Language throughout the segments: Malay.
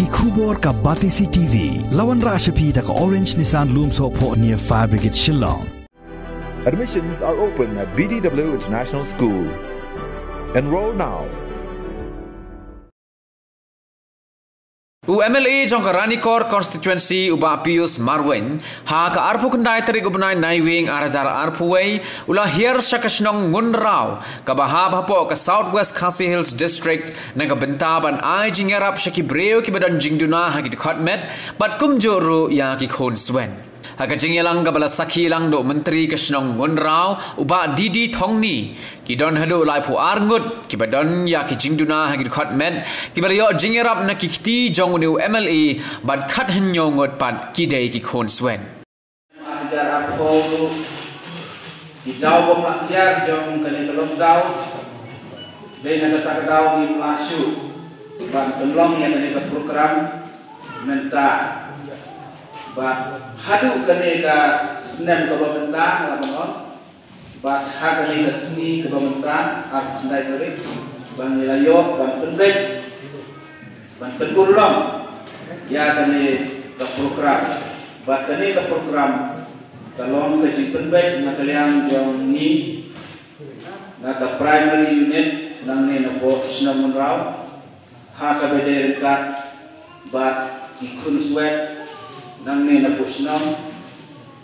ki khubor ka Batisi TV lawan rashapi da ka Orange Nissan Loom so pho near Fire Brigade Shillong. Admissions are open at BDW International School. Enroll now. UMLA jong Ranikor constituency uba Pius Marwen ha ka arpu kendai tarik ubnai naiwing arazar arpuwei ula hier shakashnong ngunrau ka bahab hapo ka Southwest Khasi Hills district na ka bentaban ai jingerap shaki breu ki badan jingduna ha ki khotmet bat kumjuru ya ki khon swen ha ka jingelang ka bala sakhi lang do menteri kashnong ngunrau uba Didi Thongni ki don hadu lai phu arngut ki badon ya ki jingduna ha ki khotmet ki bala yo jingerap na ki khti jong nu MLA bad khat hnyongot pat ki dei ki khon swen ajar aku di jauh bom ajar jong kali belum jauh dei na ta jauh di masuk ban tolong yang kali program menta ba hadu kali ka senem ka pemerintahan lamun ba kali ka seni ka pemerintahan ak ndai kali ban layo ban pendek ban pendulong ya kali ka program ba kali ka program talong ka jimpen baik na kalian jong ni na ka primary unit nang ni na po sinamon raw ha ka bede ka ba ikun swet nang ni na po sinam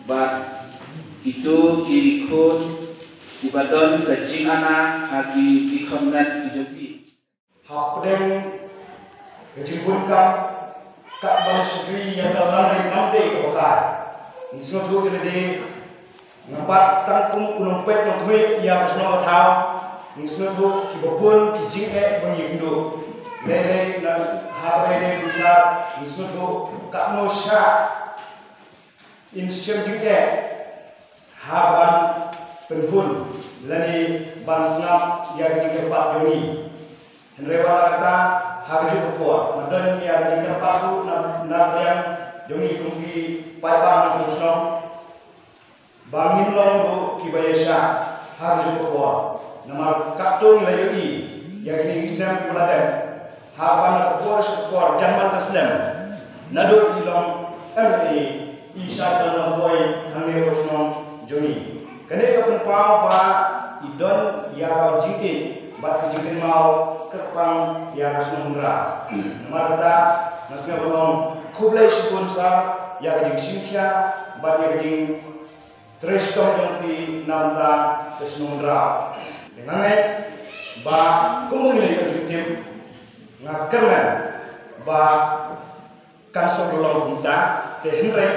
ba itu ikut ibadon ka jingana hagi ikhomnat ijogi hak pedeng kejimpun kak bang sugri yang dalam nanti kebekai Nisno tu kena di nampak tangkum kunung pet yang kami ia bersama tahu Nisno tu kibapun kijing banyak hindu lele dan hari ini bisa Nisno tu kakno syak insyam jing haban penhun lani ban senap yang di tempat joni henrewala kata harga berkuat madan yang di tempat tu nak yang Jongi kumpi paipang susno bangin long do kibayasha harus berkuat nama kaptung layui yang ini Islam peladan hapan berkuat zaman Islam nado ilong MA Isa dalam boy hange susno Jongi kene kapun pau ba idon ya jingke bat jingke mau kerpang ya susno mundra nama kata nasnya belum kublai sipun sa ya kajing sinkia bat ya kajing trestom yang di namda kesnundra dengan ba kumung ni kajing tim ngakerna ba kansol dolong kunta te henre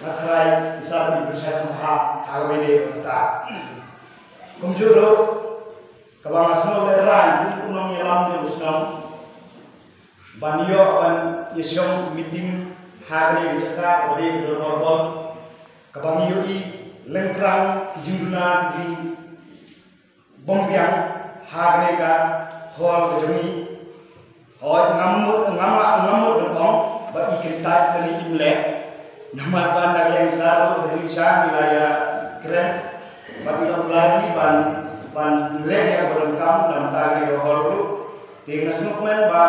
ngakrai bisa berusaha ha halwede kita kumjuro kabang asno leran kunong yelam di musnam banyo ban yesyong meeting hari kita beri berbol kabang yui lengkrang junduna di bombyang hari ka hol kejuni hoi ngamut dong bagi kita dari imlek nama bandar yang saru dari Indonesia wilayah keren bagi lagi ban lek yang berlengkap dalam tali hol itu dengan snukmen ba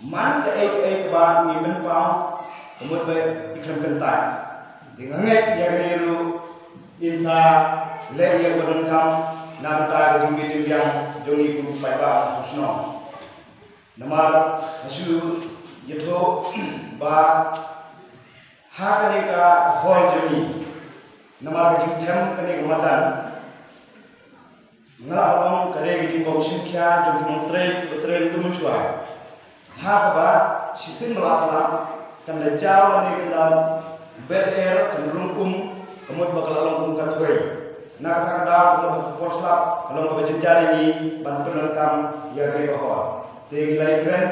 man ke ba ni ben pau kemudian baik ikram kentai dengan yang niru insa le yang berengkam namta gumbi yang jongi ku paiba susno namar hasu yetho ba hakane ka hol jongi namar jingtham kane matan ngalong kale gi bau sinkhya jongi montre tu muchwa hakaba sisin melasana kan jauh ni kendam ber kendrungkum kemudian bakal along katwe nak kada kemudian forslap kalau ngabe jari ni ban penengkam ya ge bahwa te gilai keren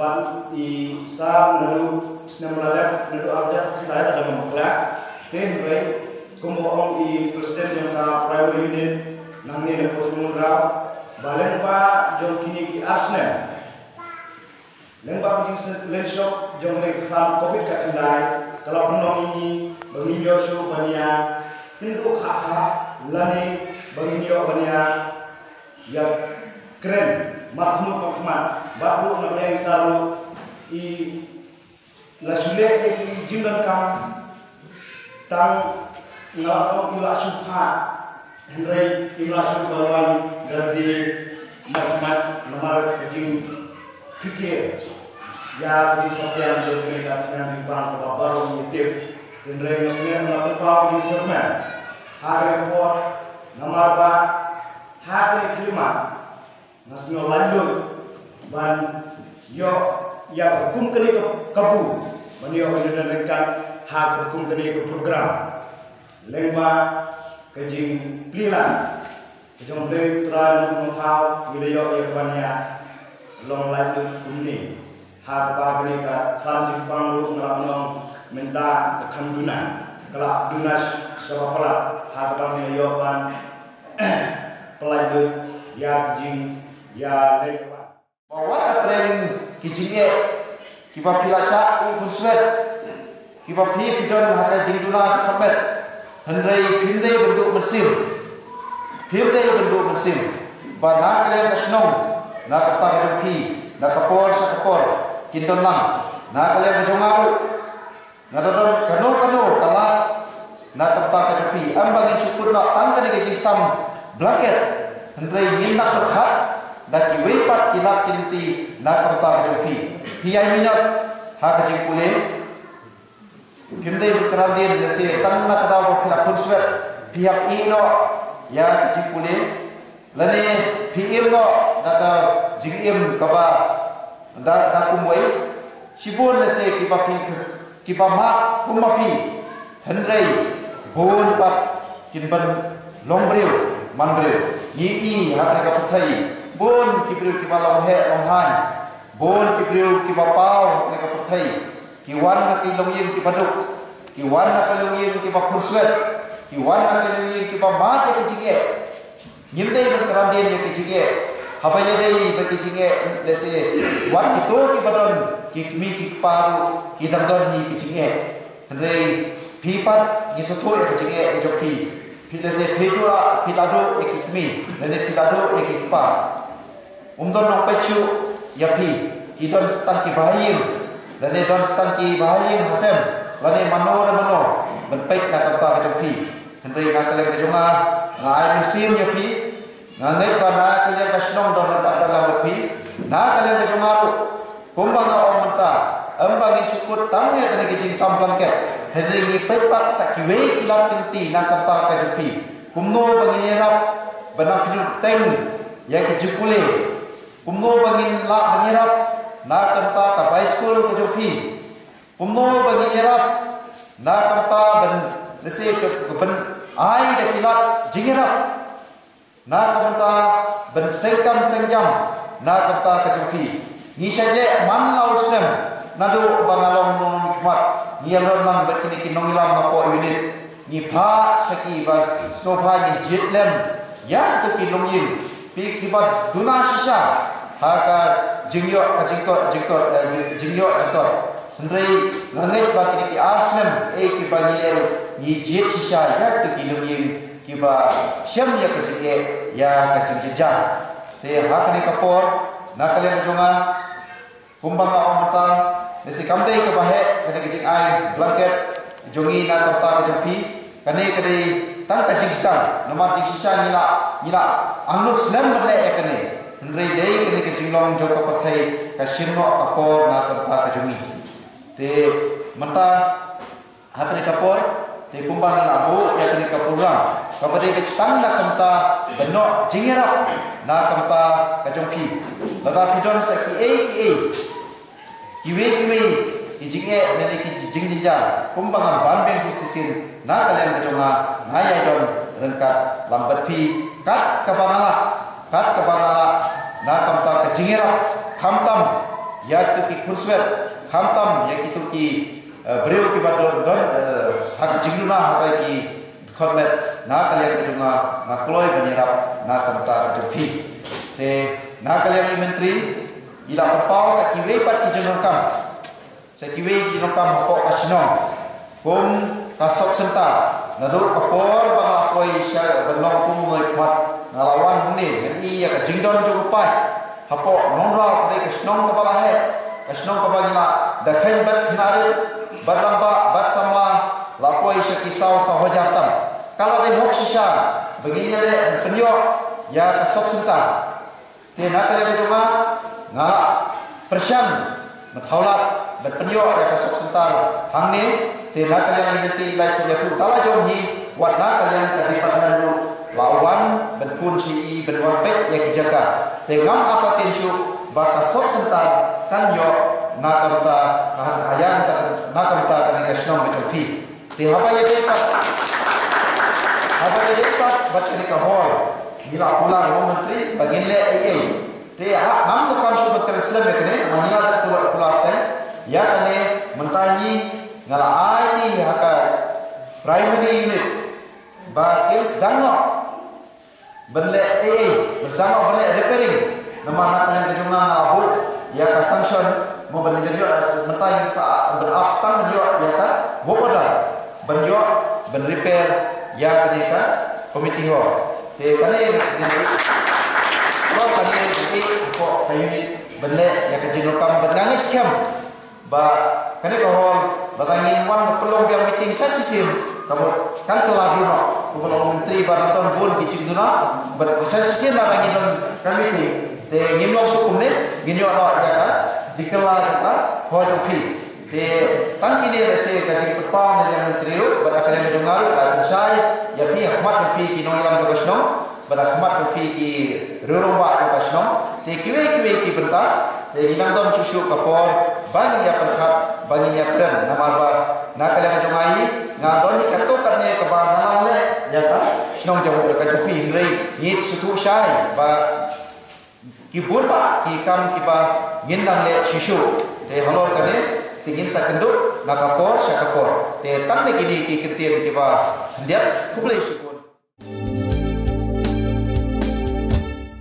ban i sa nalu snamala nalu arja kita ada memukla te re kumo ong i presiden yang ka primary unit namni ne posmundra balen pa jong kini ki arsenal lembak jing lenshop jong le kham covid ka kendai kalau penong ini bagi Yosu bania hindu kha lani bagi yo bania ya keren makmur makmat baru namanya saru i la sulit ki jingdan kam tang ngalaw ila supha hendrai ila suphawan dari mat nomor jing fikir ya di sosial media dengan bang baru motif hendrai mesnya melakukan di sana hari report nomor ba hari kelima nasional lanjut ban yo ya hukum kini kabu beliau menjalankan hak hukum kini ke program lengma kejing pilihan kejong beli teran menghau wilayah yang banyak long lanjut kini hak bagi ka transit panglu ngalong minta kekandunan kelak dunas sebab hak bagi yoban pelanjut ya kejing ya lengma bahwa training kijinge kiba pilasa infuswet kiba pi pidon haka jingduna khamet hendrai phimdei bentuk mesin bana kalian kasnong na katang pi na kapor sa kapor kindon lang na kalian kajongaru na dodon kano kalat na kapta pi ambang cukur na tangka ni sam blanket hendrai minna khat daki wepat kilat kinti na kamta kajopi piyai minat ha kajing pule pimdei berkerandian dese tang na kadaw ko pila kunswet pihak ino ya kajing pule lane pim no daka jingim kaba da kumwei sibon dese kiba mat kumapi hendrai bon pat kinban longbreu manbreu yi ha ka pathai bon kibriu kiba long han bon kibriu kiba pau ne ka pathai kiwan na kilong yin kiba duk kiwan na kilong yin kiba kurswet kiwan na kilong yin kiba mat ke jinge nyimdei berkerandian ye kijinge habaya dei berkijinge dese wan itu kiba don kikmi kikparu kidam don hi kijinge rei pipat ni sotho ye kijinge e jokhi pidase pedua pilado ekikmi nene pilado ekikpa umdon nong pechu yapi kidon stangki bahayim lane don stangki bahayim hasem lane mano benpek na kata kejongpi hendai na kalian kejonga na ai musim yapi na ngai bana kalian kasnong don dalam yapi na kalian kejongaru kumbang om menta ambang syukur tangnya kena kejing samblangket hendai ni pepat sakiwe kilat kinti na kata kejongpi kumno bangirap benang hidup teng ya kejupule kumno bangin la bangirap na kanta ka high school ke jopi kumno bangirap na kanta ben dese ke ben ai de kilat jingirap na kanta ben sengkam sengjam na kanta ka jopi ni saje man lausnem nado bangalong non hikmat ni alon lang bet kini kinongilam na po unit ni pha saki ba snopha ni jitlem ya to kilongin pi kibat duna sisa haka jingyo hendrai ngangai ba kini ki arsnem kiba nilero ni jit sisa ya to kilongin kiba syam ya kajinge ya kajingja te hakni kapor nakale jonga kumbang amata nesi kamdei ke bahe kene kajing ai blanket jongi na kota kajopi kane kade tang kajing stan nomor jing sisa nila anut slam berle kane hendrai dei kene kajing long joko pathai kasinno kapor na kota kajongi te mata hakni kapor te kumbang labu ya kene kapurang kapade ke tang na kota beno jingerap na kota kajongpi lada pidon saki kiwe kijinge nene kijingjinja kumbangan banbeng sisin na kalian kejonga ngayai don rengkat lambat pi kat kabangala na kamta kejingerap khamtam ya tu ki kurswet khamtam ya kitu ki breu ki badon don hak jingluna hak ki khotmet na kalian kejonga ngakloi banyerap na kamta jopi te na kalian menteri ila perpau sakiwe pat kijinokam sakiwe kijinokam ko kasino kum kasok senta nado kapor bang akoi sya belong kum ngikmat ngalawan hune ni ya ka jingdon jupai hapo nonra kade kasnong kapala he kasnong kapagila dakhain bat khinare bat lamba bat samla lapoi syakisau sahajatam kalau de hok sisa begini le penyo ya kasop senta te nak le cuma ngala persian mathaulat bat penyo ya kasop senta hangni te nak le imiti lai tu ya tu tala jom hi wat nak le kadipat manu lawan benpun ci benwan pek ya kijaga te ngam apa tensu ba kasop senta kan yo nakamta ayam nakamta kan kasnom ke fi te apa ye dekat apa ye dekat baca di kahol bila pula menteri bagin le ai te ham to kam su beker islam ke ne manila pula ten ya kane mentani ngala ai haka primary unit ba kils dangno benle ai bersama benle repairing nama nak yang kejunga abu ya ka sanction mo ban jo mentai sa ban abstang jo ya ka bopoda ban jo ban repair ya kene ka komiti ho te kane ni lo kane ni ko kayu ban le ya ka jino kam ban ngangit scam ba kane ko hol batangin wan pelong yang meeting sa sistem kamu kan telah dino ko menteri badan bun kicing duna ban sa sistem batangin komiti te ngimlong sukum ne ginyo no ya ka jikala ka ho jopi te tangki ne lese ka jik pa ne yang menteri ro bada kale mendengar ka sai ya pi hikmat pi kino yang bagusno bada hikmat pi ki rurumba bagusno te kiwe ki benta te ginang dom chusu kapor bani ya perkhat bani ya pren namarba na kale mendengai ngadon ni katok ne ka ba nalang le ya ka snong jawu ka jopi ngrei ni sutu sai ba kibur ba kikam kiba gendang le shishu te halor kane tingin sa kenduk nakapor syakapor te tamne kini ki kentir kiba ndiat kublai